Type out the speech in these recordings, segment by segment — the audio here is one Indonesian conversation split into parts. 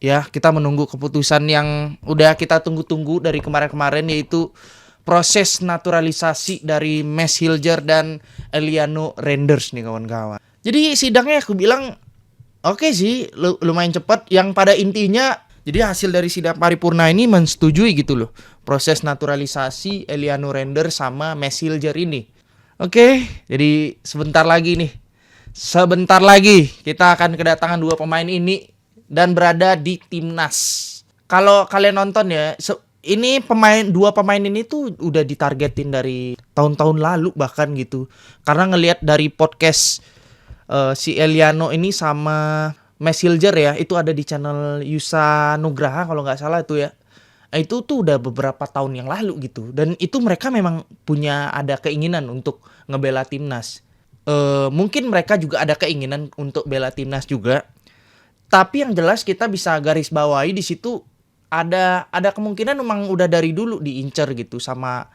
ya kita menunggu keputusan yang udah kita tunggu-tunggu dari kemarin-kemarin, yaitu proses naturalisasi dari Mads Hilger dan Eliano Renders nih kawan-kawan. Jadi sidangnya aku bilang oke sih, lumayan cepat. Yang pada intinya, jadi hasil dari sidang paripurna ini mensetujui gitu loh proses naturalisasi Eliano Renders sama Mads Hilger ini. Oke, jadi sebentar lagi kita akan kedatangan dua pemain ini dan berada di timnas. Kalau kalian nonton ya, ini dua pemain ini tuh udah ditargetin dari tahun-tahun lalu bahkan gitu. Karena ngelihat dari podcast si Eliano ini sama Mads Hilger ya, itu ada di channel Yusa Nugraha kalau nggak salah itu ya. Itu tuh udah beberapa tahun yang lalu gitu. Dan itu mereka memang punya ada keinginan untuk ngebela timnas. Mungkin mereka juga ada keinginan untuk bela timnas juga. Tapi yang jelas kita bisa garis bawahi di situ ada kemungkinan memang udah dari dulu diincar gitu sama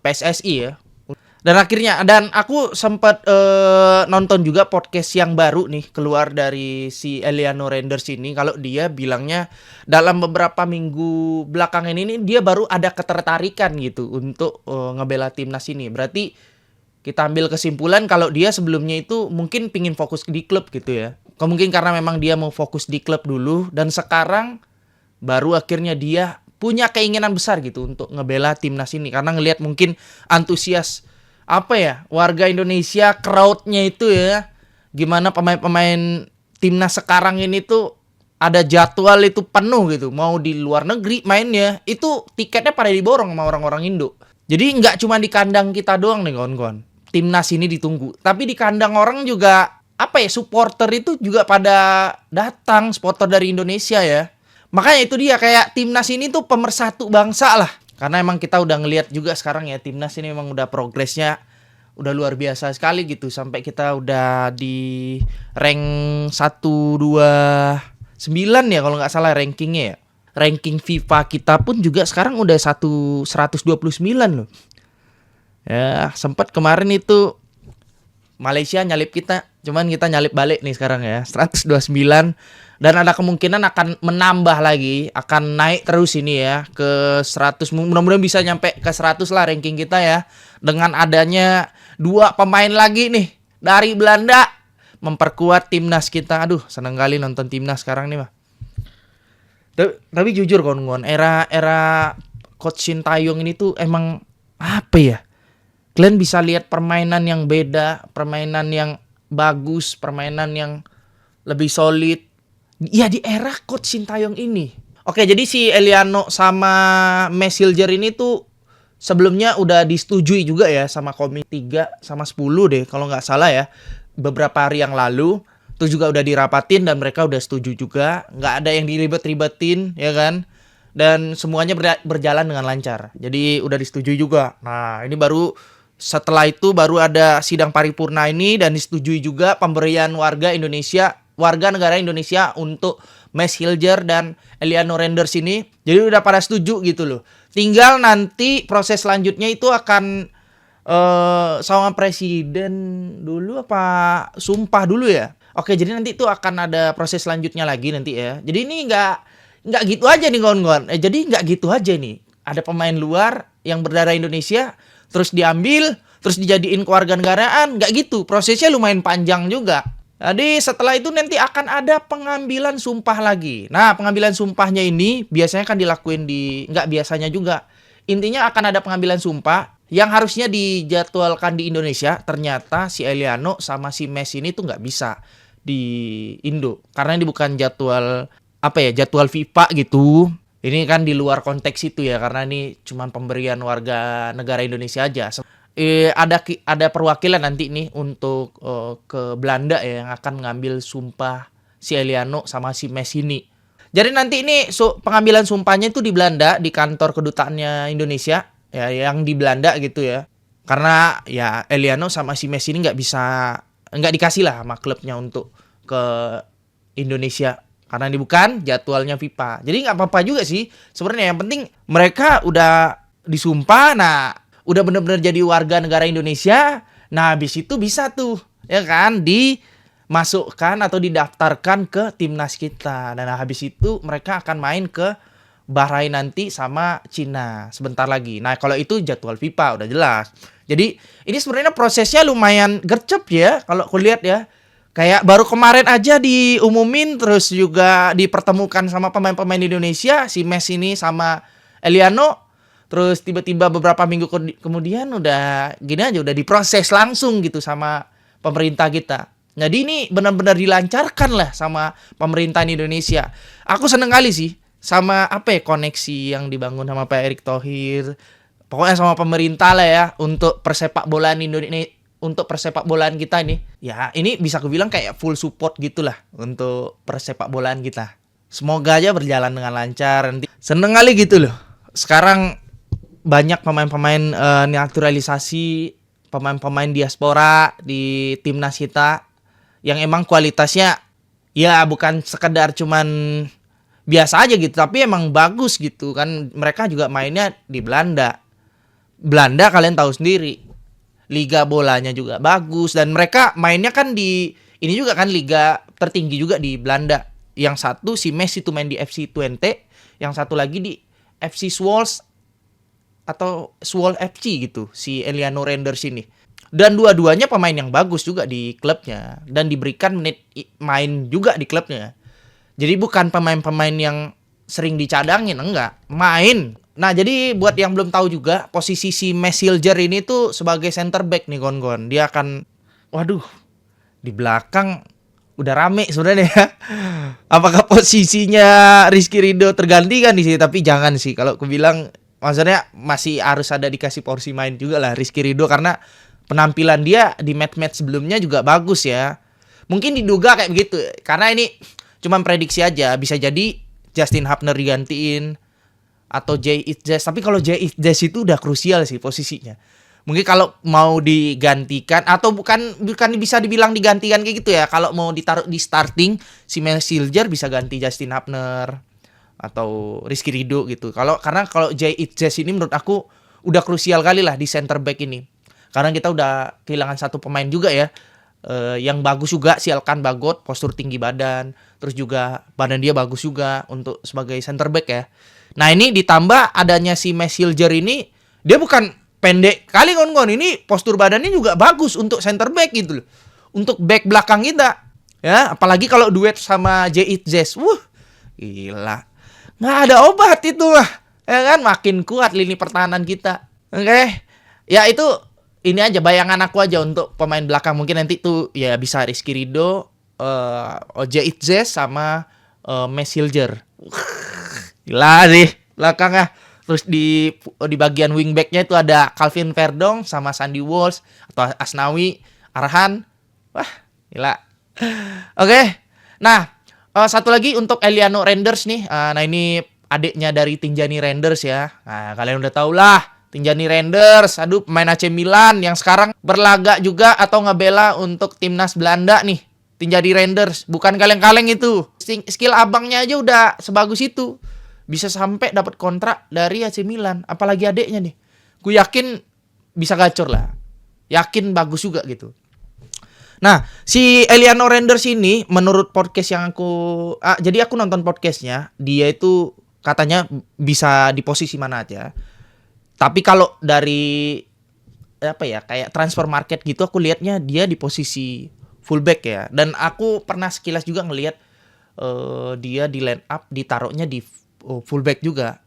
PSSI ya. Dan aku sempat nonton juga podcast yang baru nih keluar dari si Eliano Renders ini. Kalau dia bilangnya dalam beberapa minggu belakangan ini dia baru ada ketertarikan gitu untuk ngebela timnas ini. Berarti kita ambil kesimpulan kalau dia sebelumnya itu mungkin pingin fokus di klub gitu ya. Mungkin karena memang dia mau fokus di klub dulu, dan sekarang baru akhirnya dia punya keinginan besar gitu untuk ngebela timnas ini. Karena ngelihat mungkin antusias warga Indonesia, crowd-nya itu ya, gimana pemain-pemain timnas sekarang ini tuh ada jadwal itu penuh gitu, mau di luar negeri mainnya, itu tiketnya pada diborong sama orang-orang Indo. Jadi nggak cuma di kandang kita doang nih kawan-kawan, timnas ini ditunggu, tapi di kandang orang juga supporter itu juga pada datang, supporter dari Indonesia ya. Makanya itu dia, kayak timnas ini tuh pemersatu bangsa lah. Karena emang kita udah ngelihat juga sekarang ya, timnas ini emang udah progresnya udah luar biasa sekali gitu. Sampai kita udah di rank 129 ya kalau nggak salah rankingnya ya. Ranking FIFA kita pun juga sekarang udah 129 loh. Ya, sempat kemarin itu Malaysia nyalip kita, cuman kita nyalip balik nih sekarang ya, 129. Dan ada kemungkinan akan menambah lagi, akan naik terus ini ya ke 100. Mudah-mudahan bisa nyampe ke 100 lah ranking kita ya. Dengan adanya dua pemain lagi nih dari Belanda memperkuat timnas kita. Aduh, seneng kali nonton timnas sekarang nih mah. Tapi jujur kawan-kawan, era Coach Sintayong ini tuh emang kalian bisa lihat permainan yang beda, permainan yang bagus, permainan yang lebih solid. Ya di era Coach Sintayong ini. Oke, jadi si Eliano sama Mads Hilger ini tuh sebelumnya udah disetujui juga ya sama Komisi 3 sama 10 deh kalau nggak salah ya. Beberapa hari yang lalu itu juga udah dirapatin dan mereka udah setuju juga. Nggak ada yang diribet-ribetin ya kan. Dan semuanya berjalan dengan lancar. Jadi udah disetujui juga. Nah ini setelah itu baru ada sidang paripurna ini dan disetujui juga pemberian warga negara Indonesia untuk Mads Hilger dan Eliano Renders ini. Jadi udah pada setuju gitu loh. Tinggal nanti proses selanjutnya itu akan sama presiden dulu apa sumpah dulu ya. Oke, jadi nanti itu akan ada proses selanjutnya lagi nanti ya. Jadi ini nggak gitu aja nih kawan-kawan. Jadi nggak gitu aja nih. Ada pemain luar yang berdarah Indonesia terus diambil, terus dijadiin kewarganegaraan, nggak gitu. Prosesnya lumayan panjang juga. Jadi setelah itu nanti akan ada pengambilan sumpah lagi. Nah, pengambilan sumpahnya ini biasanya kan dilakuin nggak biasanya juga. Intinya akan ada pengambilan sumpah yang harusnya dijadwalkan di Indonesia. Ternyata si Eliano sama si Mads ini tuh nggak bisa di Indo. Karena ini bukan jadwal FIFA gitu. Ini kan di luar konteks itu ya, karena ini cuma pemberian warga negara Indonesia aja. Ada perwakilan nanti nih untuk ke Belanda ya, yang akan ngambil sumpah si Eliano sama si Mads ini. Jadi nanti ini pengambilan sumpahnya itu di Belanda, di kantor kedutaannya Indonesia ya, yang di Belanda gitu ya. Karena ya Eliano sama si Mads ini nggak dikasih lah sama klubnya untuk ke Indonesia. Karena ini bukan jadwalnya FIFA. Jadi nggak apa-apa juga sih. Sebenarnya yang penting mereka udah disumpah, nah udah benar-benar jadi warga negara Indonesia. Nah habis itu bisa tuh ya kan dimasukkan atau didaftarkan ke timnas kita. Dan habis itu mereka akan main ke Bahrain nanti sama Cina sebentar lagi. Nah, kalau itu jadwal FIFA udah jelas. Jadi ini sebenarnya prosesnya lumayan gercep ya kalau aku lihat ya. Kayak baru kemarin aja diumumin, terus juga dipertemukan sama pemain-pemain Indonesia, si Messi ini sama Eliano. Terus tiba-tiba beberapa minggu kemudian udah gini aja, udah diproses langsung gitu sama pemerintah kita. Jadi ini benar-benar dilancarkan lah sama pemerintahan Indonesia. Aku seneng kali sih sama koneksi yang dibangun sama Pak Erick Thohir. Pokoknya sama pemerintah lah ya untuk persepak bolaan Indonesia, untuk persepak bolaan kita ini. Ya, ini bisa aku bilang kayak full support gitulah untuk persepak bolaan kita. Semoga aja berjalan dengan lancar nanti. Seneng kali gitu loh. Sekarang banyak pemain-pemain naturalisasi, pemain-pemain diaspora di timnas kita yang emang kualitasnya ya bukan sekedar cuman biasa aja gitu, tapi emang bagus gitu kan. Mereka juga mainnya di Belanda. Belanda kalian tahu sendiri, liga bolanya juga bagus, dan mereka mainnya kan di ini juga kan liga tertinggi juga di Belanda. Yang satu si Messi itu main di FC Twente, yang satu lagi di FC Swolls atau Swol FC gitu, si Eliano Renders ini. Dan dua-duanya pemain yang bagus juga di klubnya dan diberikan menit main juga di klubnya. Jadi bukan pemain-pemain yang sering dicadangin, enggak, main. Nah, jadi buat yang belum tahu juga, posisi si Messilger ini tuh sebagai center back nih kawan-kawan. Dia akan, waduh, di belakang udah rame sebenarnya ya. Apakah posisinya Rizky Ridho tergantikan di sini? Tapi jangan sih, kalau aku bilang, maksudnya masih harus ada dikasih porsi main juga lah Rizky Ridho, karena penampilan dia di match-match sebelumnya juga bagus ya. Mungkin diduga kayak begitu, karena ini cuman prediksi aja, bisa jadi Justin Hapner digantiin atau Jay Itzes. Tapi kalau Jay Itzes itu udah krusial sih posisinya. Mungkin kalau mau digantikan atau bukan bisa dibilang digantikan kayak gitu ya. Kalau mau ditaruh di starting, si Messilger bisa ganti Justin Hapner atau Rizky Ridho gitu. Karena kalau Jay Itzes ini menurut aku udah krusial kali lah di center back ini. Karena kita udah kehilangan satu pemain juga ya. Yang bagus juga si Elkan Bagot, postur tinggi badan, terus juga badan dia bagus juga untuk sebagai center back ya. Nah, ini ditambah adanya si Messilger ini, dia bukan pendek kali kawan-kawan, ini postur badannya juga bagus untuk center back gitu loh. Untuk back belakang kita. Ya, apalagi kalau duet sama Jay Itzes. Gila. Nggak ada obat itu lah. Ya kan, makin kuat lini pertahanan kita. Oke. Ya itu ini aja bayangan aku aja untuk pemain belakang. Mungkin nanti tuh ya bisa Rizky Ridho, Jay Itzes sama Messilger. Gila sih belakangnya. Terus di bagian wingbacknya itu ada Calvin Verdong sama Sandy Walsh atau Asnawi Arhan. Wah, gila. Oke. Nah, satu lagi untuk Eliano Renders nih. Nah, ini adiknya dari Tinjani Renders ya. Nah, kalian udah tau lah. Tinjani Renders, aduh, pemain AC Milan yang sekarang berlaga juga atau ngebela untuk timnas Belanda nih. Tinjani Renders, bukan kaleng-kaleng itu. Skill abangnya aja udah sebagus itu. Bisa sampai dapat kontrak dari AC Milan, apalagi adeknya nih. Gue yakin bisa gacor lah. Yakin bagus juga gitu. Nah, si Eliano Renders ini menurut podcast yang jadi aku nonton podcastnya, dia itu katanya bisa di posisi mana aja. Tapi kalau dari kayak transfer market gitu, aku lihatnya dia di posisi fullback ya. Dan aku pernah sekilas juga ngelihat dia di line up ditaruhnya di fullback juga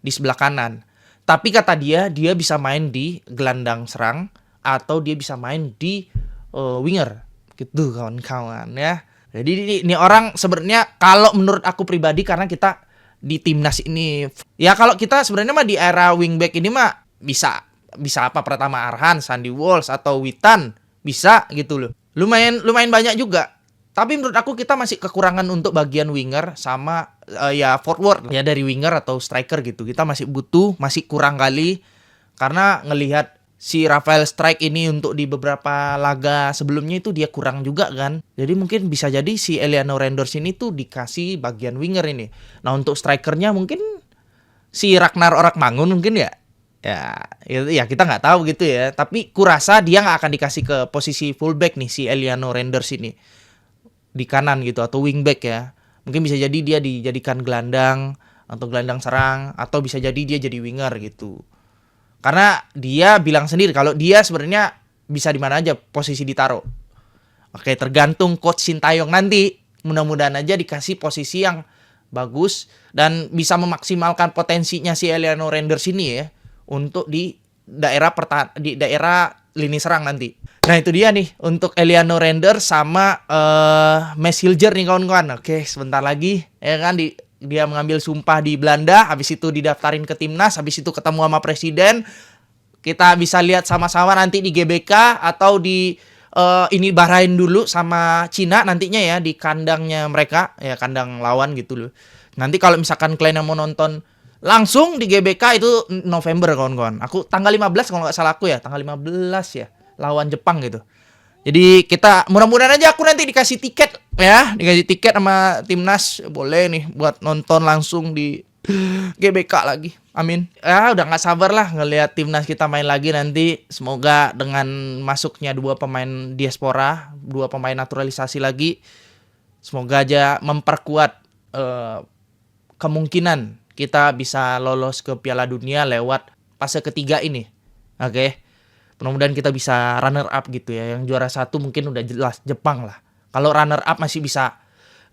di sebelah kanan. Tapi kata dia bisa main di gelandang serang atau dia bisa main di winger gitu kawan-kawan ya. Jadi ini orang sebenarnya kalau menurut aku pribadi, karena kita di timnas ini ya, kalau kita sebenarnya mah di era wingback ini mah bisa apa pertama Arhan, Sandy Walsh atau Witan bisa gitu loh. Lumayan banyak juga. Tapi menurut aku kita masih kekurangan untuk bagian winger sama ya forward ya, dari winger atau striker gitu. Kita masih kurang kali, karena ngelihat si Rafael Strike ini untuk di beberapa laga sebelumnya itu dia kurang juga kan. Jadi mungkin bisa jadi si Eliano Renders ini tuh dikasih bagian winger ini. Nah, untuk strikernya mungkin si Ragnar Orakmangun mungkin ya. Ya kita nggak tahu gitu ya. Tapi kurasa dia nggak akan dikasih ke posisi fullback nih si Eliano Renders ini. di kanan gitu atau wingback ya. Mungkin bisa jadi dia dijadikan gelandang atau gelandang serang atau bisa jadi dia jadi winger gitu. Karena dia bilang sendiri kalau dia sebenarnya bisa di mana aja posisi ditaruh. Oke, tergantung coach Sintayong nanti. Mudah-mudahan aja dikasih posisi yang bagus dan bisa memaksimalkan potensinya si Eliano Renders ini ya untuk di daerah lini serang nanti. Nah itu dia nih untuk Eliano Renders sama Max Hilger nih kawan-kawan. Oke, sebentar lagi ya kan dia mengambil sumpah di Belanda, habis itu didaftarin ke timnas, habis itu ketemu sama presiden. Kita bisa lihat sama-sama nanti di GBK atau di ini Bahrain dulu sama Cina nantinya ya di kandangnya mereka ya, kandang lawan gitu loh. Nanti kalau misalkan kalian yang mau nonton langsung di GBK itu November kawan-kawan. Aku tanggal 15 kalau nggak salah aku ya, tanggal 15 ya lawan Jepang gitu. Jadi kita mudah-mudahan aja aku nanti dikasih tiket ya, dikasih tiket sama timnas boleh nih buat nonton langsung di GBK lagi. Amin. Ya udah nggak sabar lah ngelihat timnas kita main lagi nanti. Semoga dengan masuknya 2 pemain diaspora, 2 pemain naturalisasi lagi, semoga aja memperkuat kemungkinan kita bisa lolos ke Piala Dunia lewat fase ketiga ini. Oke. Mudah-mudahan kita bisa runner up gitu ya. Yang juara 1 mungkin udah jelas Jepang lah. Kalau runner up masih bisa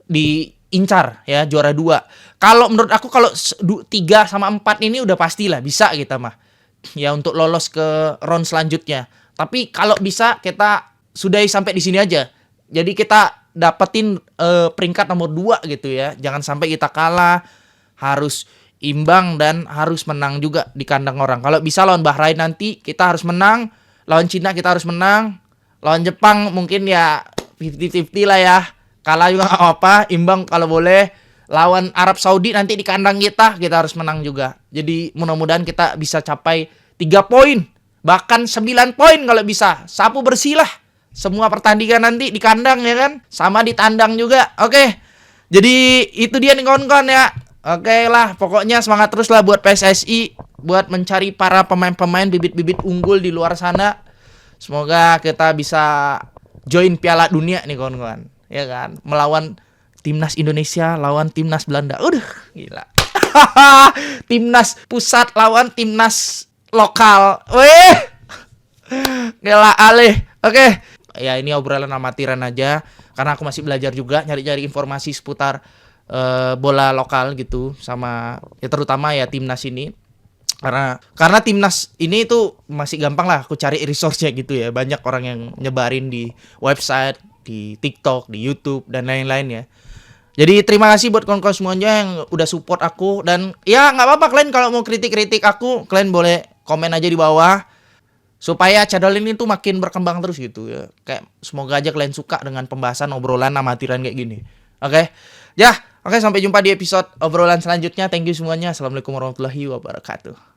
diincar ya, juara 2. Kalau menurut aku kalau 3 sama 4 ini udah pastilah bisa kita mah. Ya untuk lolos ke round selanjutnya. Tapi kalau bisa kita sudahi sampai di sini aja. Jadi kita dapetin peringkat nomor 2 gitu ya. Jangan sampai kita kalah, harus imbang dan harus menang juga di kandang orang. Kalau bisa lawan Bahrain nanti kita harus menang, lawan Cina kita harus menang, lawan Jepang mungkin ya 50-50 lah ya. Kalah juga nggak apa-apa, imbang kalau boleh. Lawan Arab Saudi nanti di kandang kita harus menang juga. Jadi mudah-mudahan kita bisa capai 3 poin, bahkan 9 poin kalau bisa. Sapu bersih lah semua pertandingan nanti di kandang ya kan, sama di tandang juga. Oke. Jadi itu dia nih kawan-kawan ya. Oke lah, pokoknya semangat terus lah buat PSSI, buat mencari para pemain-pemain bibit-bibit unggul di luar sana. Semoga kita bisa join Piala Dunia nih kawan-kawan, ya kan? Melawan timnas Indonesia lawan timnas Belanda. Gila. Timnas pusat lawan timnas lokal. Weh. Gila alih. Oke. Ya ini obrolan amatiran aja karena aku masih belajar juga nyari-nyari informasi seputar bola lokal gitu, sama ya terutama ya timnas ini. Karena timnas ini itu masih gampang lah aku cari resource-nya gitu ya. Banyak orang yang nyebarin di website, di TikTok, di YouTube dan lain-lain ya. Jadi terima kasih buat kawan-kawan semuanya yang udah support aku. Dan ya nggak apa-apa kalian kalau mau kritik-kritik aku, kalian boleh komen aja di bawah supaya channel ini tuh makin berkembang terus gitu ya. Kayak semoga aja kalian suka dengan pembahasan obrolan amatiran kayak gini. Oke. Ya, oke, sampai jumpa di episode obrolan selanjutnya. Thank you semuanya. Assalamualaikum warahmatullahi wabarakatuh.